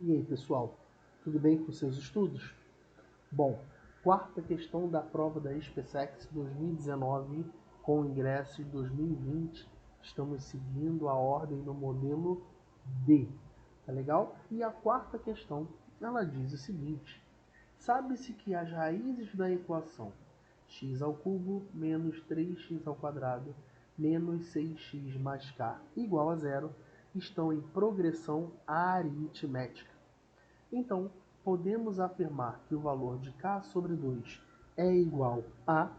E aí, pessoal, tudo bem com seus estudos? Bom, quarta questão da prova da SpaceX 2019 com ingresso de 2020. Estamos seguindo a ordem no modelo D, tá legal? E a quarta questão, ela diz o seguinte: sabe-se que as raízes da equação x ao cubo menos 3x ao quadrado menos 6x mais k igual a zero estão em progressão aritmética. Então, podemos afirmar que o valor de k sobre 2 é igual a...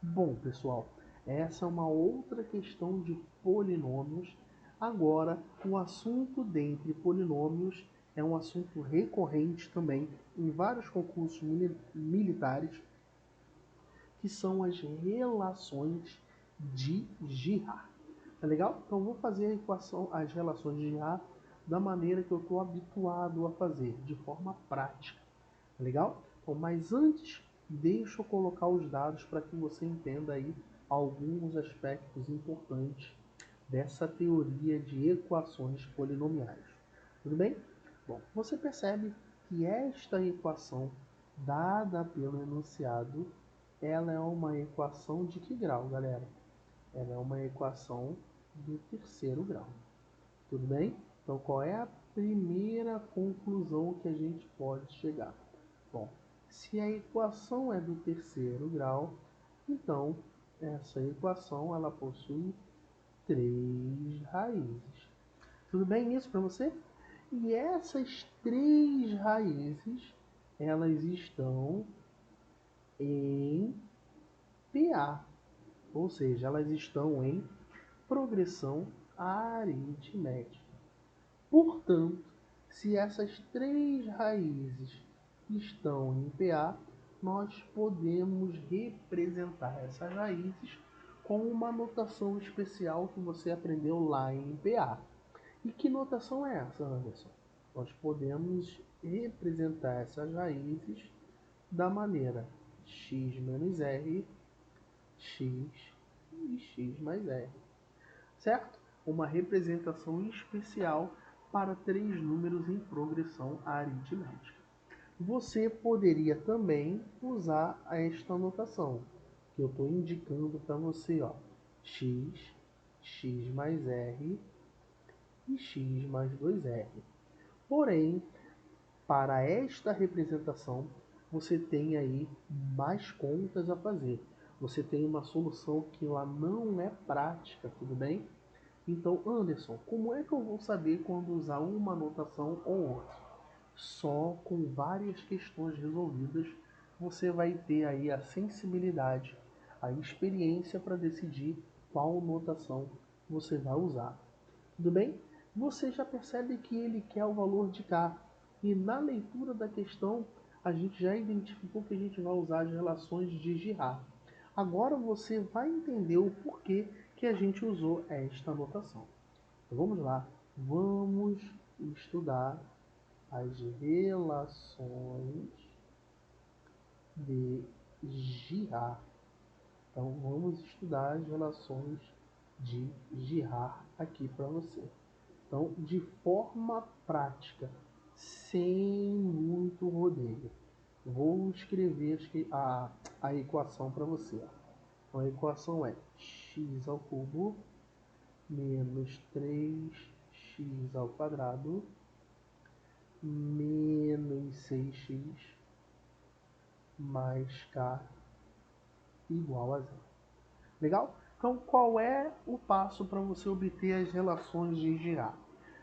Bom, pessoal, essa é uma outra questão de polinômios. Agora, o assunto dentre polinômios é um assunto recorrente também em vários concursos militares, que são as relações de Girard. Tá legal? Então, vou fazer a equação, as relações de Girard da maneira que eu estou habituado a fazer, de forma prática. Tá legal? Então, mas antes, deixa eu colocar os dados para que você entenda aí alguns aspectos importantes dessa teoria de equações polinomiais. Tudo bem? Bom, você percebe que esta equação, dada pelo enunciado, ela é uma equação de que grau, galera? Ela é uma equação do terceiro grau. Tudo bem? Então, qual é a primeira conclusão que a gente pode chegar? Bom, se a equação é do terceiro grau, então essa equação ela possui três raízes. Tudo bem isso para você? E essas três raízes, elas estão em PA, ou seja, elas estão em progressão aritmética. Portanto, se essas três raízes estão em PA, nós podemos representar essas raízes com uma notação especial que você aprendeu lá em PA. E que notação é essa, Anderson? Nós podemos representar essas raízes da maneira x menos r, x e x mais r. Certo? Uma representação especial para três números em progressão aritmética. Você poderia também usar esta notação que eu estou indicando para você, ó, x, x mais r e x mais 2r. Porém, para esta representação, você tem aí mais contas a fazer. Você tem uma solução que ela não é prática, tudo bem? Então, Anderson, como é que eu vou saber quando usar uma notação ou outra? Só com várias questões resolvidas você vai ter aí a sensibilidade, a experiência para decidir qual notação você vai usar. Tudo bem? Você já percebe que ele quer o valor de K. E na leitura da questão, a gente já identificou que a gente vai usar as relações de Girard. Agora você vai entender o porquê que a gente usou esta notação. Então vamos lá. Vamos estudar as relações de Girard. Então vamos estudar as relações de Girard aqui para você. Então, de forma prática, sem muito rodeio, vou escrever a equação para você. Então, a equação é x ao cubo menos 3x ao quadrado menos 6x mais k igual a zero. Legal? Então, qual é o passo para você obter as relações de Girard?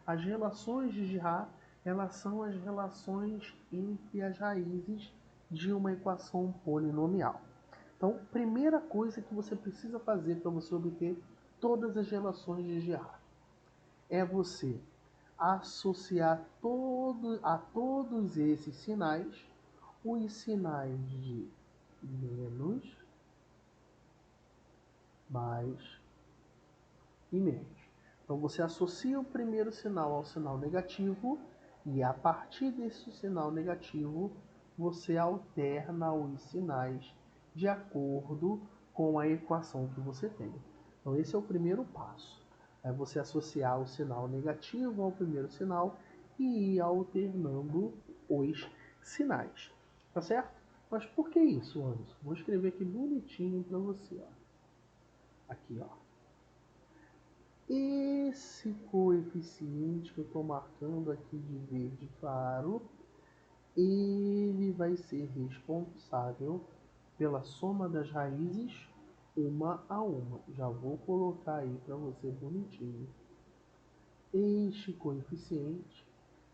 As relações de Girard, elas são as relações entre as raízes de uma equação polinomial. Então, primeira coisa que você precisa fazer para você obter todas as relações de Girard é você associar a todos esses sinais os sinais de menos, mais e menos. Então você associa o primeiro sinal ao sinal negativo e a partir desse sinal negativo você alterna os sinais de acordo com a equação que você tem. Então esse é o primeiro passo. É você associar o sinal negativo ao primeiro sinal e ir alternando os sinais, tá certo? Mas por que isso, Anderson? Vou escrever aqui bonitinho para você, ó. Aqui, ó. Esse coeficiente que eu estou marcando aqui de verde claro, ele vai ser responsável pela soma das raízes uma a uma. Já vou colocar aí para você bonitinho. Este coeficiente,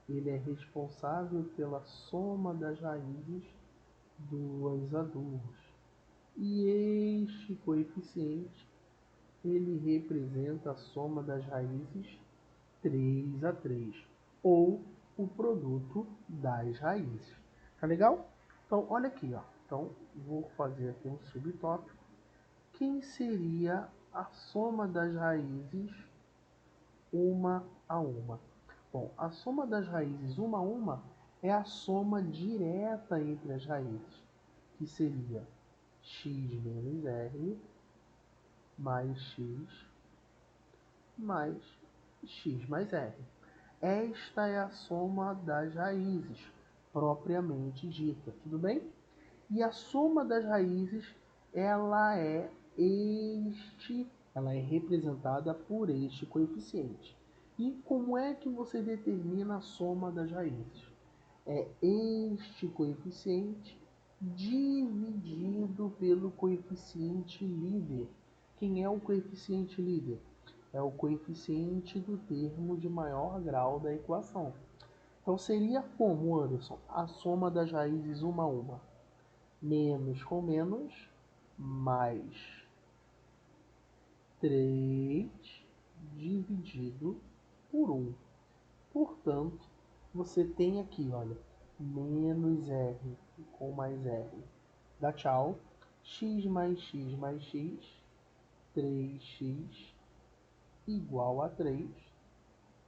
ele é responsável pela soma das raízes 2 a 2. E este coeficiente, ele representa a soma das raízes 3 a 3, ou o produto das raízes. Tá legal? Então, olha aqui, ó. Então, vou fazer aqui um subtópico. Quem seria a soma das raízes uma a uma? Bom, a soma das raízes uma a uma é a soma direta entre as raízes, que seria x menos r mais x mais x mais r. Esta é a soma das raízes, propriamente dita, tudo bem? E a soma das raízes, ela é ela é representada por este coeficiente. E como é que você determina a soma das raízes? É este coeficiente dividido pelo coeficiente líder. Quem é o coeficiente líder? É o coeficiente do termo de maior grau da equação. Então seria como, Anderson? A soma das raízes uma a uma. Menos com menos, mais 3 dividido por 1. Portanto, você tem aqui, olha, menos r com mais r dá tchau, x mais x, 3x igual a 3,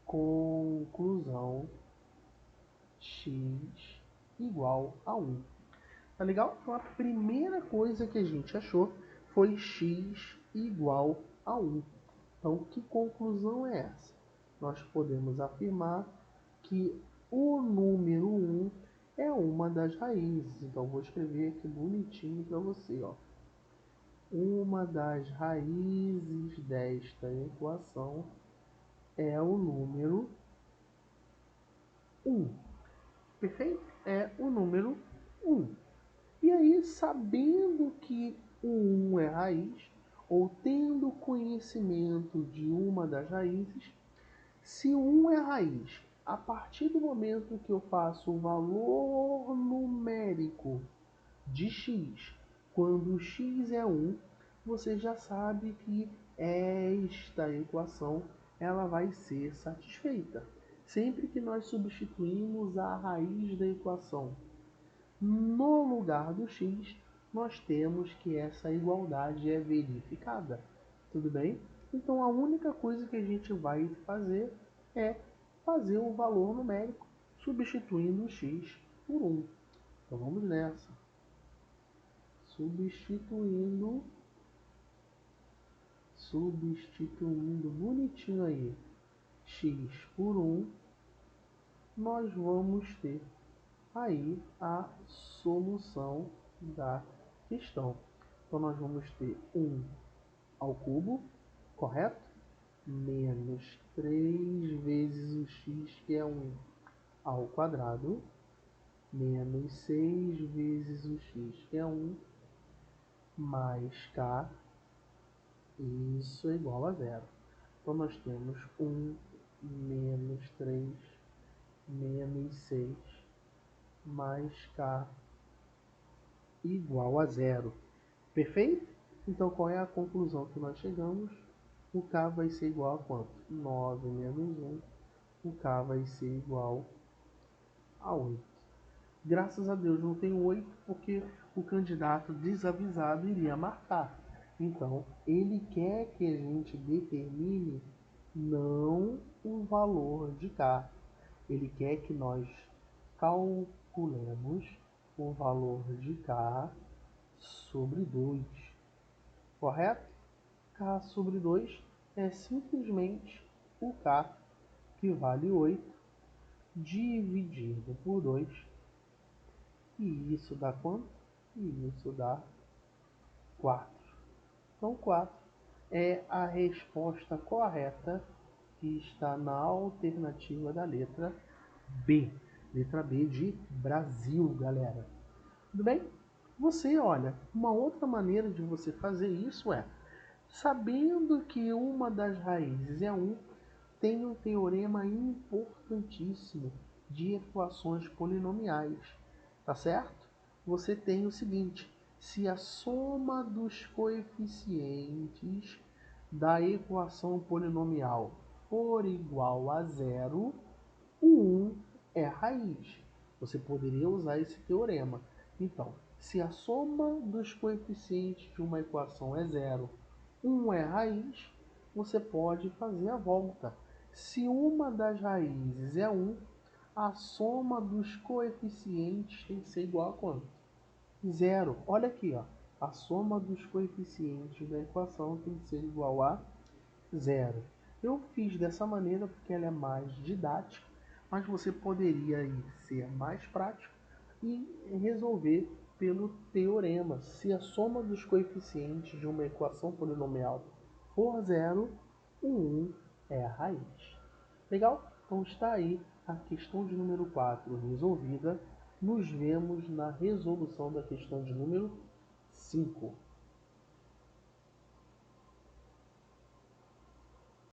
conclusão, x igual a 1. Tá legal? Então a primeira coisa que a gente achou foi x igual a 1. Então, que conclusão é essa? Nós podemos afirmar que o número 1 é uma das raízes. Então, vou escrever aqui bonitinho para você, ó. Uma das raízes desta equação é o número 1. Perfeito? É o número 1. E aí, sabendo que o 1 é raiz, ou tendo conhecimento de uma das raízes, se 1 é raiz, a partir do momento que eu faço o valor numérico de x, quando x é 1, você já sabe que esta equação ela vai ser satisfeita. Sempre que nós substituímos a raiz da equação no lugar do x, nós temos que essa igualdade é verificada. Tudo bem? Então a única coisa que a gente vai fazer é fazer o valor numérico substituindo o x por 1. Então vamos nessa. Substituindo bonitinho aí x por 1, nós vamos ter aí a solução da questão. Então nós vamos ter 1 ao cubo, correto? Menos 3 vezes o x, que é 1, ao quadrado, menos 6 vezes o x, que é 1, mais k, isso é igual a zero. Então nós temos 1 menos 3 menos 6 mais k igual a zero. Perfeito? Então qual é a conclusão que nós chegamos? O k vai ser igual a quanto? 9 menos 1. O k vai ser igual a 8. Graças a Deus não tem 8, porque o candidato desavisado iria marcar. Então, ele quer que a gente determine não o valor de k. Ele quer que nós calculemos o valor de k sobre 2. Correto? K sobre 2 é simplesmente o k, que vale 8, dividido por 2. E isso dá quanto? E isso dá 4. Então, 4 é a resposta correta que está na alternativa da letra B. Letra B de Brasil, galera. Tudo bem? Você, olha, uma outra maneira de você fazer isso é, sabendo que uma das raízes é 1, tem um teorema importantíssimo de equações polinomiais, tá certo? Você tem o seguinte: se a soma dos coeficientes da equação polinomial for igual a zero, o 1 é raiz. Você poderia usar esse teorema. Então, se a soma dos coeficientes de uma equação é zero, 1 é raiz, você pode fazer a volta. Se uma das raízes é 1, a soma dos coeficientes tem que ser igual a quanto? Zero. Olha aqui, ó. A soma dos coeficientes da equação tem que ser igual a zero. Eu fiz dessa maneira porque ela é mais didática, mas você poderia ser mais prático e resolver pelo teorema. Se a soma dos coeficientes de uma equação polinomial for zero, o 1 é a raiz. Legal? Então está aí a questão de número 4 resolvida. Nos vemos na resolução da questão de número 5.